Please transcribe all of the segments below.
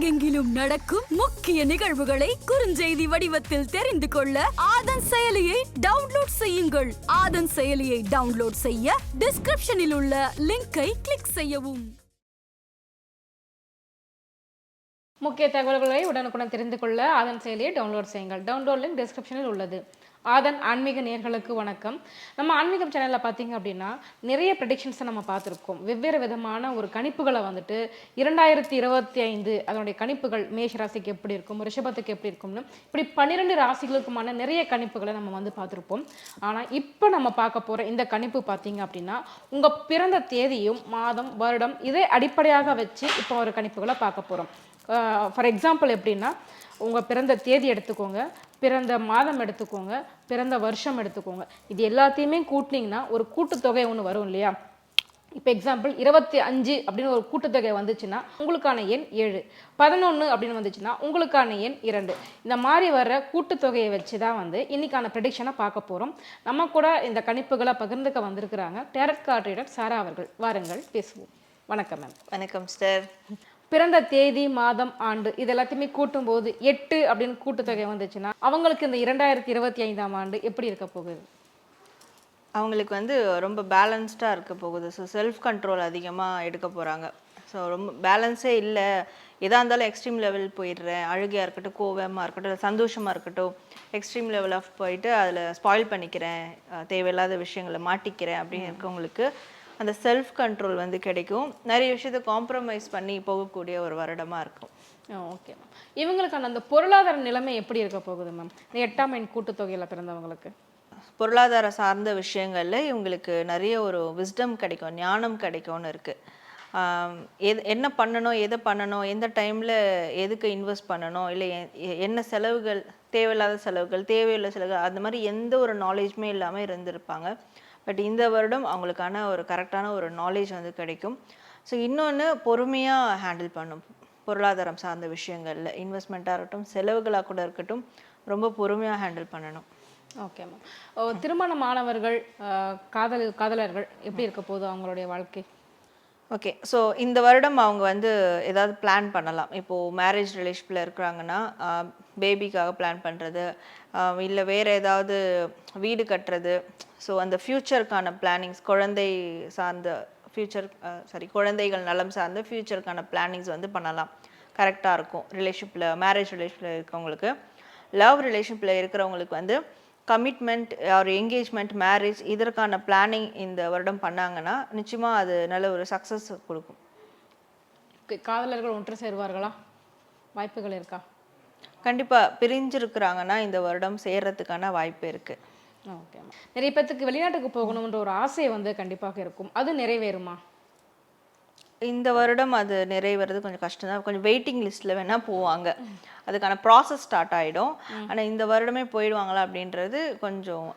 உலகெங்கிலும் நடக்கும் முக்கிய நிகழ்வுகளை குறுஞ்செய்தி வடிவத்தில் தெரிந்து கொள்ள ஆதன் செயலியை டவுன்லோட் செய்யுங்கள். ஆதன் செயலியை டவுன்லோட் செய்ய டிஸ்கிரிப்ஷனில் உள்ள லிங்கை கிளிக் செய்யவும். முக்கிய தகவல்களை உடனுக்குடன் தெரிந்து கொள்ள ஆதன் செயலியை டவுன்லோட் செய்யுங்கள். டவுன்லோட் லிங்க் டிஸ்கிரிப்ஷனில் உள்ளது. ஆதன் ஆன்மீக நேயர்களுக்கு வணக்கம். நம்ம ஆன்மீகம் சேனலில் பார்த்தீங்க அப்படின்னா நிறைய ப்ரெடிக்ஷன்ஸை நம்ம பார்த்துருக்கோம். வெவ்வேறு விதமான ஒரு கணிப்புகளை வந்துட்டு 2025 அதனுடைய கணிப்புகள் மேஷ ராசிக்கு எப்படி இருக்கும், ரிஷபத்துக்கு எப்படி இருக்கும்னு இப்படி 12 ராசிகளுக்குமான நிறைய கணிப்புகளை நம்ம வந்து பார்த்துருப்போம். ஆனால் இப்போ நம்ம பார்க்க போகிற இந்த கணிப்பு பார்த்தீங்க அப்படின்னா உங்கள் பிறந்த தேதியும் மாதம் வருடம் இதை அடிப்படையாக வச்சு இப்போ ஒரு கணிப்புகளை பார்க்க போகிறோம். ஃபார் எக்ஸாம்பிள் எப்படின்னா உங்கள் பிறந்த தேதி எடுத்துக்கோங்க, பிறந்த மாதம் எடுத்துக்கோங்க, பிறந்த வருஷம் எடுத்துக்கோங்க. இது எல்லாத்தையுமே கூட்டினீங்கன்னா ஒரு கூட்டுத்தொகை ஒன்று வரும் இல்லையா? இப்போ எக்ஸாம்பிள் 25 அப்படின்னு ஒரு கூட்டுத்தொகை வந்துச்சுன்னா உங்களுக்கான எண் 7, 11 அப்படின்னு வந்துச்சுன்னா உங்களுக்கான எண் 2. இந்த மாதிரி வர்ற கூட்டுத்தொகையை வச்சு தான் வந்து இன்னைக்கான ப்ரெடிக்ஷனை பார்க்க போகிறோம். நம்ம கூட இந்த கணிப்புகளை பகிர்ந்துக்க வந்திருக்கிறாங்க டேரட் கார்ட் ரீடர் சாரா அவர்கள். வாருங்கள் பேசுவோம். வணக்கம் மேம். வணக்கம் சார். பிறந்த தேதி மாதம் ஆண்டு இது எல்லாத்தையுமே கூட்டும்போது 8 அப்படின்னு கூட்டுத்தொகை வந்துச்சுன்னா அவங்களுக்கு இந்த 2025ஆம் ஆண்டு எப்படி இருக்க போகுது? அவங்களுக்கு வந்து ரொம்ப பேலன்ஸ்டாக இருக்க போகுது. ஸோ செல்ஃப் கண்ட்ரோல் அதிகமாக எடுக்க போகிறாங்க. ஸோ ரொம்ப பேலன்ஸே இல்லை, எதாக இருந்தாலும் எக்ஸ்ட்ரீம் லெவல் போயிடுறேன், அழுகையாக இருக்கட்டும், கோவமாக இருக்கட்டும், சந்தோஷமாக இருக்கட்டும், எக்ஸ்ட்ரீம் லெவல் ஆஃப் போயிட்டு அதில் ஸ்பாயில் பண்ணிக்கிறேன், தேவையில்லாத விஷயங்களை மாட்டிக்கிறேன் அப்படின்னு இருக்கவங்களுக்கு அந்த செல்ஃப் கண்ட்ரோல் வந்து கிடைக்கும். நிறைய விஷயத்தை காம்ப்ரமைஸ் பண்ணி போகக்கூடிய ஒரு வருடமாக இருக்கும். Okay ma'am. இவங்களுக்கான அந்த பொருளாதார நிலைமை எப்படி இருக்க போகுது மேம் இந்த 8ஆம் எண் கூட்டுத்தொகையில் பிறந்தவங்களுக்கு? பொருளாதார சார்ந்த விஷயங்களில் இவங்களுக்கு நிறைய ஒரு விஸ்டம் கிடைக்கும், ஞானம் கிடைக்கும்னு இருக்குது. என்ன பண்ணணும், எதை பண்ணணும், எந்த டைமில் எதுக்கு இன்வெஸ்ட் பண்ணணும், இல்லை என்ன செலவுகள், தேவையில்லாத செலவுகள், தேவையுள்ள செலவுகள், அந்த மாதிரி எந்த ஒரு நாலேஜுமே இல்லாமல் இருந்திருப்பாங்க. பட் இந்த வருடம் அவங்களுக்கான ஒரு கரெக்டான ஒரு நாலேஜ் வந்து கிடைக்கும். ஸோ இன்னொன்று பொறுமையாக ஹேண்டில் பண்ணும். பொருளாதாரம் சார்ந்த விஷயங்களில் இன்வெஸ்ட்மெண்ட்டாக இருக்கட்டும், செலவுகளாக கூட இருக்கட்டும், ரொம்ப பொறுமையாக ஹேண்டில் பண்ணணும். Okay ma'am. திருமணமானவர்கள், காதலர்கள் எப்படி இருக்க போகுது அவங்களுடைய வாழ்க்கை? ஓகே. ஸோ இந்த வருடம் அவங்க வந்து ஏதாவது பிளான் பண்ணலாம். இப்போது மேரேஜ் ரிலேஷன்ஷிப்பில் இருக்கிறாங்கன்னா பேபிக்காக பிளான் பண்ணுறது, இல்லை வேறு ஏதாவது வீடு கட்டுறது. ஸோ அந்த ஃப்யூச்சருக்கான பிளானிங்ஸ், குழந்தை சார்ந்த குழந்தைகள் நலம் சார்ந்த ஃப்யூச்சருக்கான பிளானிங்ஸ் வந்து பண்ணலாம். கரெக்டாக இருக்கும். ரிலேஷன்ஷிப்பில், மேரேஜ் ரிலேஷன்ஷிப்பில் இருக்கிறவங்களுக்கு, லவ் ரிலேஷன்ஷிப்பில் இருக்கிறவங்களுக்கு வந்து கமிட்மெண்ட் ஒரு என்கேஜ்மெண்ட், மேரேஜ் இதற்கான பிளானிங் இந்த வருடம் பண்ணாங்கன்னா நிச்சயமாக அது நல்ல ஒரு சக்ஸஸ் கொடுக்கும். காதலர்கள் ஒன்று சேருவார்களா? வாய்ப்புகள் இருக்கா? கண்டிப்பாக பிரிஞ்சிருக்கிறாங்கன்னா இந்த வருடம் சேர்றதுக்கான வாய்ப்பு இருக்குது. ஓகே. நிறைய பேத்துக்கு வெளிநாட்டுக்கு போகணுன்ற ஒரு ஆசை வந்து கண்டிப்பாக இருக்கும். அது நிறைவேறுமா? இந்த வருடம் அது நிறைவேறது கொஞ்சம் கஷ்டம் தான். கொஞ்சம் வெயிட்டிங் லிஸ்ட்டில் வேணால் போவாங்க, அதுக்கான ப்ராசஸ் ஸ்டார்ட் ஆகிடும். ஆனால் இந்த வருடமே போயிடுவாங்களா அப்படின்றது கொஞ்சம்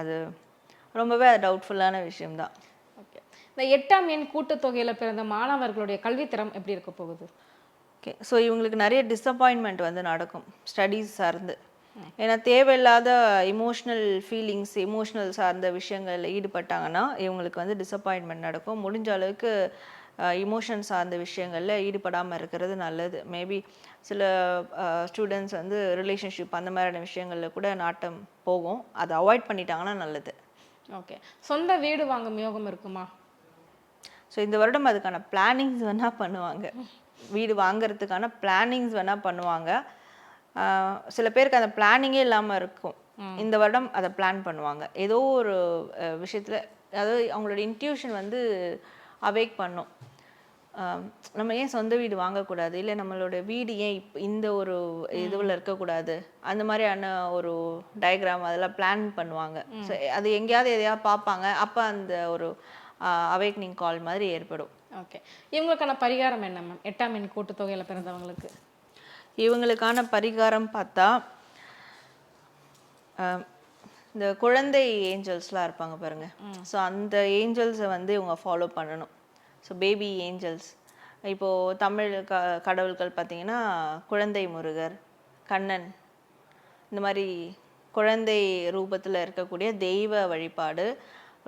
அது ரொம்பவே டவுட்ஃபுல்லான விஷயம்தான். ஓகே. இந்த 8ஆம் எண் கூட்டுத்தொகையில் பிறந்த மாணவர்களுடைய கல்வித்தரம் எப்படி இருக்க போகுது? ஓகே. ஸோ இவங்களுக்கு நிறைய டிஸப்பாயின்மெண்ட் வந்து நடக்கும் ஸ்டடீஸ் சார்ந்து. ஏன்னா தேவையில்லாத இமோஷ்னல் ஃபீலிங்ஸ், இமோஷ்னல் சார்ந்த விஷயங்களில் ஈடுபட்டாங்கன்னா இவங்களுக்கு வந்து டிஸப்பாயின்மெண்ட் நடக்கும். முடிஞ்ச அளவுக்கு இமோஷன் சார்ந்த விஷயங்களில் ஈடுபடாமல் இருக்கிறது நல்லது. மேபி சில ஸ்டூடெண்ட்ஸ் வந்து ரிலேஷன்ஷிப் அந்த மாதிரியான விஷயங்களில் கூட நாட்டம் போகும். அதை அவாய்ட் பண்ணிட்டாங்கன்னா நல்லது. ஓகே. சொந்த வீடு வாங்கும் யோகம் இருக்குமா? ஸோ இந்த வருடம் அதுக்கான பிளானிங்ஸ் வேணால் பண்ணுவாங்க. வீடு வாங்கிறதுக்கான பிளானிங்ஸ் வேணால் பண்ணுவாங்க. சில பேருக்கு அந்த பிளானிங்கே இல்லாமல் இருக்கும். இந்த வருடம் அதை பிளான் பண்ணுவாங்க. ஏதோ ஒரு விஷயத்தில், அதாவது அவங்களோட இன்ட்யூஷன் வந்து அவேக் பண்ணும். நம்ம ஏன் சொந்த வீடு வாங்கக்கூடாது, இல்லை நம்மளோட வீடு ஏன் இந்த ஒரு இதுவில் இருக்கக்கூடாது, அந்த மாதிரியான ஒரு டயக்ராம் அதெல்லாம் பிளான் பண்ணுவாங்க. ஸோ அது எங்கேயாவது எதையாவது பார்ப்பாங்க, அப்போ அந்த ஒரு அவேக்னிங் கால் மாதிரி ஏற்படும். ஓகே. இவங்களுக்கான பரிகாரம் என்ன மேம் 8ஆம் எண் கூட்டுத்தொகையில் பிறந்தவங்களுக்கு? இவங்களுக்கான பரிகாரம் பார்த்தா இந்த குழந்தை ஏஞ்சல்ஸ்லாம் இருப்பாங்க பாருங்க. ஸோ அந்த ஏஞ்சல்ஸை வந்து இவங்க ஃபாலோ பண்ணணும். ஸோ பேபி ஏஞ்சல்ஸ், இப்போது தமிழ் கடவுள்கள் பார்த்திங்கன்னா குழந்தை முருகர், கண்ணன், இந்த மாதிரி குழந்தை ரூபத்தில் இருக்கக்கூடிய தெய்வ வழிபாடு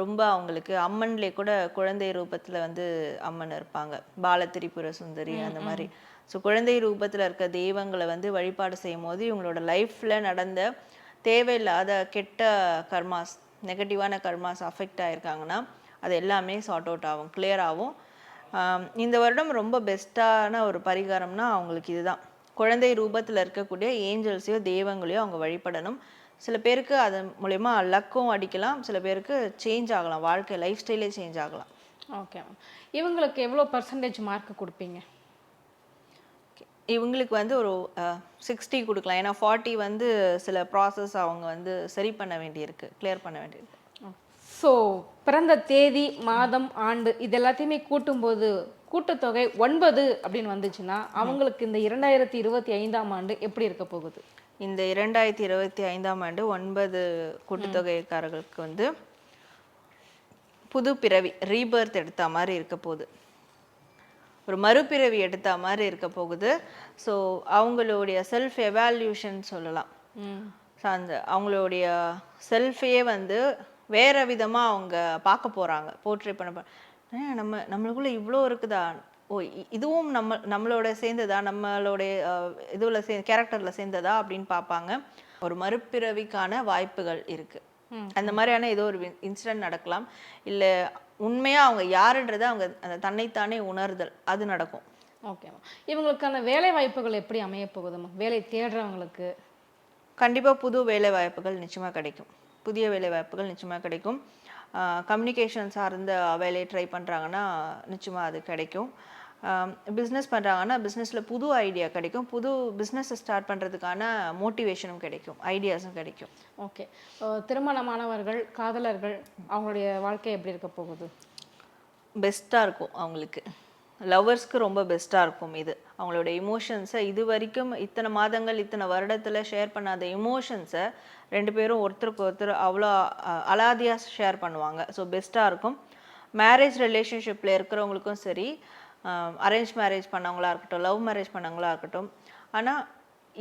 ரொம்ப அவங்களுக்கு. அம்மன்லேயே கூட குழந்தை ரூபத்தில் வந்து அம்மன் இருப்பாங்க, பால திரிபுர சுந்தரி அந்த மாதிரி. ஸோ குழந்தை ரூபத்தில் இருக்க தெய்வங்களை வந்து வழிபாடு செய்யும் போது இவங்களோட லைஃப்பில் நடந்த தேவையில்லாத கெட்ட கர்மாஸ், நெகட்டிவான கர்மாஸ் அஃபெக்ட் ஆகிருக்காங்கன்னா அது எல்லாமே சார்ட் அவுட் ஆகும், கிளியர் ஆகும். இந்த வருடம் ரொம்ப பெஸ்ட்டான ஒரு பரிகாரம்னா அவங்களுக்கு இதுதான். குழந்தை ரூபத்தில் இருக்கக்கூடிய ஏஞ்சல்ஸையோ தெய்வங்களையோ அவங்க வழிபடணும். சில பேருக்கு அது மூலயமா லக்கும் அடிக்கலாம், சில பேருக்கு சேஞ்ச் ஆகலாம், வாழ்க்கை லைஃப் ஸ்டைலே சேஞ்ச் ஆகலாம். Okay ma'am. இவங்களுக்கு எவ்வளோ பர்சன்டேஜ் மார்க் கொடுப்பீங்க? இவங்களுக்கு வந்து ஒரு 60 கொடுக்கலாம். ஏன்னா 40 வந்து சில ப்ராசஸ் அவங்க வந்து சரி பண்ண வேண்டியிருக்கு, கிளியர் பண்ண வேண்டியிருக்கு. ஸோ பிறந்த தேதி, மாதம், ஆண்டு இது எல்லாத்தையுமே கூட்டும்போது கூட்டுத்தொகை 9 அப்படின்னு வந்துச்சுன்னா அவங்களுக்கு இந்த 2025ஆம் ஆண்டு எப்படி இருக்க போகுது? இந்த 2025ஆம் ஆண்டு 9 கூட்டுத்தொகைக்காரர்களுக்கு வந்து புது பிறவி, ரீபர்த் எடுத்த மாதிரி இருக்க போகுது, ஒரு மறுபிறவி எடுத்த மாதிரி இருக்க போகுது. ஸோ அவங்களுடைய செல்ஃப் எவால்யூஷன் சொல்லலாம். ஸோ அந்த அவங்களுடைய செல்ஃபையே வந்து வேற விதமாக அவங்க பார்க்க போகிறாங்க, போர்ட்ரே பண்ண. நம்மளுக்குள்ள இவ்வளோ இருக்குதா, ஓ இதுவும் நம்மளோட சேர்ந்ததா, நம்மளுடைய இதுல கேரக்டரில் சேர்ந்ததா அப்படின்னு பார்ப்பாங்க. ஒரு மறுபிறவிக்கான வாய்ப்புகள் இருக்குது. அந்த மாதிரியான ஏதோ ஒரு இன்சிடென்ட் நடக்கலாம், இல்லை உண்மையாக அவங்க யாருன்றதை அவங்க அந்த தன்னைத்தானே உணர்தல் அது நடக்கும். ஓகேம்மா. இவங்களுக்கான வேலை வாய்ப்புகள் எப்படி அமைய போகுதும்மா? வேலை தேடுறவங்களுக்கு கண்டிப்பாக புது வேலை வாய்ப்புகள் நிச்சயமாக கிடைக்கும், புதிய வேலை வாய்ப்புகள் நிச்சயமாக கிடைக்கும். கம்யூனிகேஷன் சார்ந்த வேலையை ட்ரை பண்ணுறாங்கன்னா நிச்சயமாக அது கிடைக்கும். பிஸ்னஸ் பண்ணுறாங்கன்னா பிஸ்னஸில் புது ஐடியா கிடைக்கும், புது பிஸ்னஸை ஸ்டார்ட் பண்ணுறதுக்கான மோட்டிவேஷனும் கிடைக்கும், ஐடியாஸும் கிடைக்கும். ஓகே. திருமணமானவர்கள், காதலர்கள் அவங்களுடைய வாழ்க்கை எப்படி இருக்க போகுது? பெஸ்ட்டாக இருக்கும் அவங்களுக்கு. லவ்வர்ஸ்க்கு ரொம்ப பெஸ்ட்டாக இருக்கும் இது. அவங்களோட இமோஷன்ஸை இது வரைக்கும் இத்தனை மாதங்கள் இத்தனை வருடத்தில் ஷேர் பண்ணாத இமோஷன்ஸை ரெண்டு பேரும் ஒருத்தருக்கு ஒருத்தர் அவ்வளோ அலாதியாக ஷேர் பண்ணுவாங்க. ஸோ பெஸ்ட்டாக இருக்கும். மேரேஜ் ரிலேஷன்ஷிப்பில் இருக்கிறவங்களுக்கும் சரி, அரேஞ்ச் மேரேஜ் பண்ணவங்களா இருக்கட்டும், லவ் மேரேஜ் பண்ணவங்களா இருக்கட்டும், ஆனால்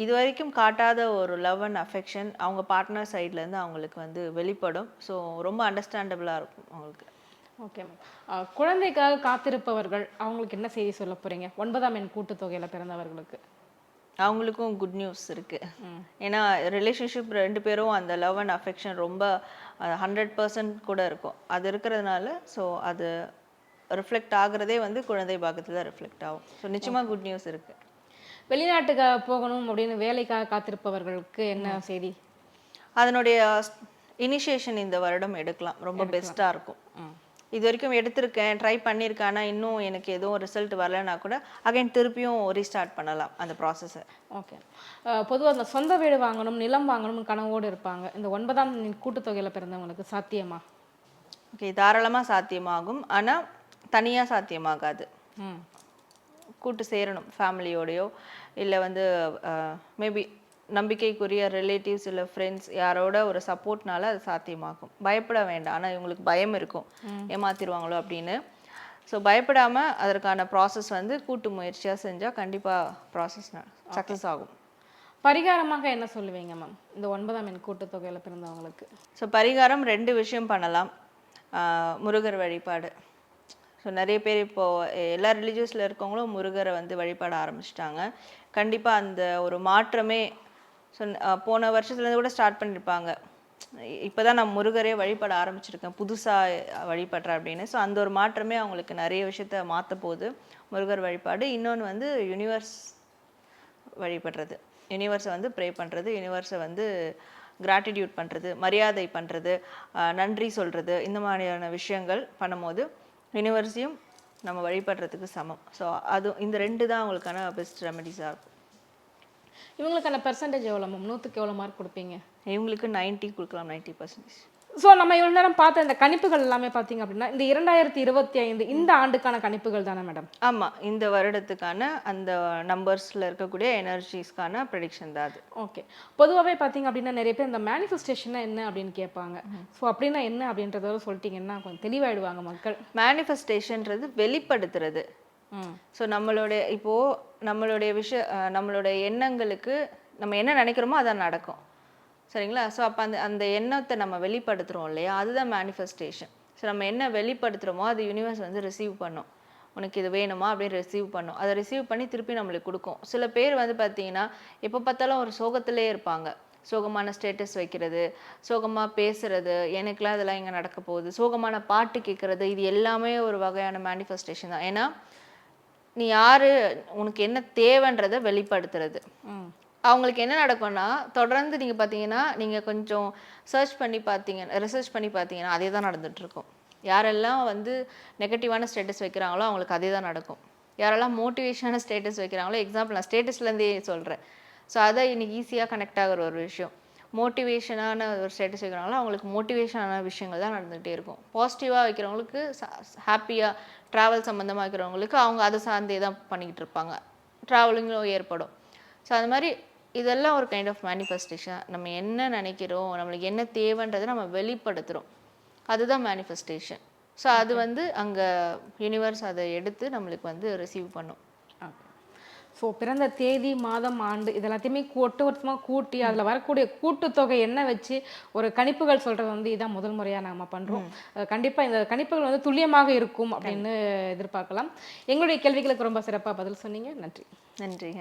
இது வரைக்கும் காட்டாத ஒரு லவ் அண்ட் அஃபெக்ஷன் அவங்க பார்ட்னர் சைட்லேருந்து அவங்களுக்கு வந்து வெளிப்படும். ஸோ ரொம்ப அண்டர்ஸ்டாண்டபிளாக இருக்கும் அவங்களுக்கு. Okay ma'am. குழந்தைக்காக காத்திருப்பவர்கள் அவங்களுக்கு என்ன செய்தி சொல்ல போகிறீங்க? 9ஆம் எண் கூட்டுத்தொகையில் பிறந்தவர்களுக்கு அவங்களுக்கும் குட் நியூஸ் இருக்குது. ஏன்னா ரிலேஷன்ஷிப் ரெண்டு பேரும் அந்த லவ் அண்ட் அஃபெக்ஷன் ரொம்ப 100% கூட இருக்கும். அது இருக்கிறதுனால ஸோ அது ரிஃப்ளெக்ட் ஆகுறதே வந்து குழந்தை பாகத்தில் ரிஃப்ளெக்ட் ஆகும். ஸோ நிச்சயமாக குட் நியூஸ் இருக்குது. வெளிநாட்டுக்காக போகணும் அப்படின்னு வேலைக்காக காத்திருப்பவர்களுக்கு என்ன செய்தி? அதனுடைய இனிஷியேஷன் இந்த வருடம் எடுக்கலாம், ரொம்ப பெஸ்ட்டாக இருக்கும். இது வரைக்கும் எடுத்திருக்கேன், ட்ரை பண்ணியிருக்கேன், ஆனால் இன்னும் எனக்கு எதுவும் ரிசல்ட் வரலைன்னா கூட அகைன் திருப்பியும் ரீஸ்டார்ட் பண்ணலாம் அந்த ப்ராசஸை. ஓகே. பொதுவாக அந்த சொந்த வீடு வாங்கணும், நிலம் வாங்கணும்னு கனவோடு இருப்பாங்க. இந்த 9ஆம் கூட்டுத்தொகையில் பிறந்தவங்களுக்கு சாத்தியமா? ஓகே, தாராளமாக சாத்தியமாகும், ஆனால் தனியாக சாத்தியமாகாது. கூட்டு சேரணும் ஃபேமிலியோடையோ, இல்லை வந்து மேபி நம்பிக்கைக்குரிய ரிலேட்டிவ்ஸ் இல்லை ஃப்ரெண்ட்ஸ் யாரோட ஒரு சப்போர்ட்னால அது சாத்தியமாகும். பயப்பட வேண்டாம். ஆனால் இவங்களுக்கு பயம் இருக்கும், ஏமாத்திடுவாங்களோ அப்படின்னு. ஸோ பயப்படாமல் அதற்கான ப்ராசஸ் வந்து கூட்டு முயற்சியாக செஞ்சால் கண்டிப்பாக ப்ராசஸ் சக்ஸஸ் ஆகும். பரிகாரமாக என்ன சொல்லுவீங்க மேம் இந்த 9ஆம் எண் கூட்டுத்தொகையில் பிறந்தவங்களுக்கு? ஸோ பரிகாரம் 2 விஷயம் பண்ணலாம். முருகர் வழிபாடு. ஸோ நிறைய பேர் இப்போது எல்லா ரிலீஜியஸில் இருக்கவங்களும் முருகரை வந்து வழிபாட ஆரம்பிச்சிட்டாங்க. கண்டிப்பாக அந்த ஒரு மாற்றமே ஸோ போன வருஷத்துலேருந்து கூட ஸ்டார்ட் பண்ணியிருப்பாங்க, இப்போ தான் நான் முருகரே வழிபட ஆரம்பிச்சிருக்கேன், புதுசாக வழிபடுறேன் அப்படின்னு. ஸோ அந்த ஒரு மாற்றமே அவங்களுக்கு நிறைய விஷயத்த மாற்ற போகுது முருகர் வழிபாடு. இன்னொன்று வந்து யூனிவர்ஸ் வழிபடுறது, யூனிவர்ஸை வந்து ப்ரே பண்ணுறது, யூனிவர்ஸை வந்து கிராட்டிடியூட் பண்ணுறது, மரியாதை பண்ணுறது, நன்றி சொல்கிறது, இந்த மாதிரியான விஷயங்கள் பண்ணும்போது யூனிவர்ஸையும் நம்ம வழிபடுறதுக்கு சமம். ஸோ அது இந்த 2 தான் அவங்களுக்கான பெஸ்ட் ரெமெடிஸாக இருக்கும். இவங்களுக்கான பெர்சன்டேஜ் எவ்வளோ மேம்? 100க்கு எவ்வளோ மார்க் கொடுப்பீங்க? இவங்களுக்கு 90 கொடுக்கலாம், 90%. ஸோ நம்ம இவ்வளோ நேரம் பார்த்த இந்த கணிப்புகள் எல்லாமே பார்த்தீங்க அப்படின்னா இந்த 2025 இந்த ஆண்டுக்கான கணிப்புகள் தானே மேடம்? ஆமாம், இந்த வருடத்துக்கான அந்த நம்பர்ஸில் இருக்கக்கூடிய எனர்ஜிஸ்க்கான ப்ரெடிக்ஷன் தான் அது. ஓகே. பொதுவாகவே பார்த்தீங்க அப்படின்னா நிறைய பேர் இந்த மேனிஃபெஸ்டேஷன்னா என்ன அப்படின்னு கேட்பாங்க. ஸோ அப்படின்னா என்ன அப்படின்றத சொல்லிட்டீங்கன்னா கொஞ்சம் தெளிவாயிடுவாங்க மக்கள். மேனிஃபெஸ்டேஷன்றது வெளிப்படுத்துறது. ஸோ நம்மளுடைய இப்போது நம்மளுடைய எண்ணங்களுக்கு நம்ம என்ன நினைக்கிறோமோ அதான் நடக்கும், சரிங்களா? ஸோ அப்போ அந்த எண்ணத்தை நம்ம வெளிப்படுத்துகிறோம் இல்லையா, அதுதான் மேனிஃபெஸ்டேஷன். ஸோ நம்ம என்ன வெளிப்படுத்துகிறோமோ அது யூனிவர்ஸ் வந்து ரிசீவ் பண்ணும். உனக்கு இது வேணுமா அப்படின்னு ரிசீவ் பண்ணும். அதை ரிசீவ் பண்ணி திருப்பி நம்மளுக்கு கொடுக்கும். சில பேர் வந்து பார்த்தீங்கன்னா எப்போ பார்த்தாலும் ஒரு சோகத்திலே இருப்பாங்க. சோகமான ஸ்டேட்டஸ் வைக்கிறது, சோகமாக பேசுறது, எனக்குலாம் இதெல்லாம் இங்கே நடக்க போகுது, சோகமான பாட்டு கேட்குறது, இது எல்லாமே ஒரு வகையான மேனிஃபெஸ்டேஷன் தான். ஏன்னா நீ யாரு, உனக்கு என்ன தேவைன்றதை வெளிப்படுத்துறது. அவங்களுக்கு என்ன நடக்கும்னா தொடர்ந்து நீங்கள் பார்த்தீங்கன்னா நீங்கள் கொஞ்சம் ரிசர்ச் பண்ணி பார்த்தீங்கன்னா அதே தான் நடந்துட்டு இருக்கும். யாரெல்லாம் வந்து நெகட்டிவான ஸ்டேட்டஸ் வைக்கிறாங்களோ அவங்களுக்கு அதே தான் நடக்கும். யாரெல்லாம் மோட்டிவேஷனான ஸ்டேட்டஸ் வைக்கிறாங்களோ, எக்ஸாம்பிள் நான் ஸ்டேட்டஸ்லேருந்தே சொல்கிறேன். ஸோ அதை இன்னைக்கு ஈஸியாக கனெக்ட் ஆகிற ஒரு விஷயம். மோட்டிவேஷனான ஒரு ஸ்டேட்டஸ் வைக்கிறாங்களோ அவங்களுக்கு மோட்டிவேஷனான விஷயங்கள் தான் நடந்துகிட்டே இருக்கும். பாசிட்டிவாக வைக்கிறவங்களுக்கு ஹாப்பியாக ட்ராவல் சம்மந்தமாக வைக்கிறவங்களுக்கு அவங்க அதை சார்ந்தே தான் பண்ணிக்கிட்டு இருப்பாங்க. ட்ராவலிங்கும் ஏற்படும். ஸோ அந்த மாதிரி இதெல்லாம் ஒரு கைண்ட் ஆஃப் மேனிஃபெஸ்டேஷன். நம்ம என்ன நினைக்கிறோம், நம்மளுக்கு என்ன தேவைன்றதை நம்ம வெளிப்படுத்துகிறோம், அதுதான் மேனிஃபெஸ்டேஷன். ஸோ அது வந்து அங்கே யூனிவர்ஸ் அதை எடுத்து நம்மளுக்கு வந்து ரிசீவ் பண்ணும். ஸோ பிறந்த தேதி, மாதம், ஆண்டு இது எல்லாத்தையுமே ஒட்டுமொத்தமாக கூட்டி அதில் வரக்கூடிய கூட்டுத்தொகை என்ன வச்சு ஒரு கணிப்புகள் சொல்கிறது வந்து இதான் முதல் முறையாக நாம் பண்ணுறோம். கண்டிப்பாக இந்த கணிப்புகள் வந்து துல்லியமாக இருக்கும் அப்படின்னு எதிர்பார்க்கலாம். எங்களுடைய கேள்விகளுக்கு ரொம்ப சிறப்பாக பதில் சொன்னீங்க. நன்றி. நன்றி.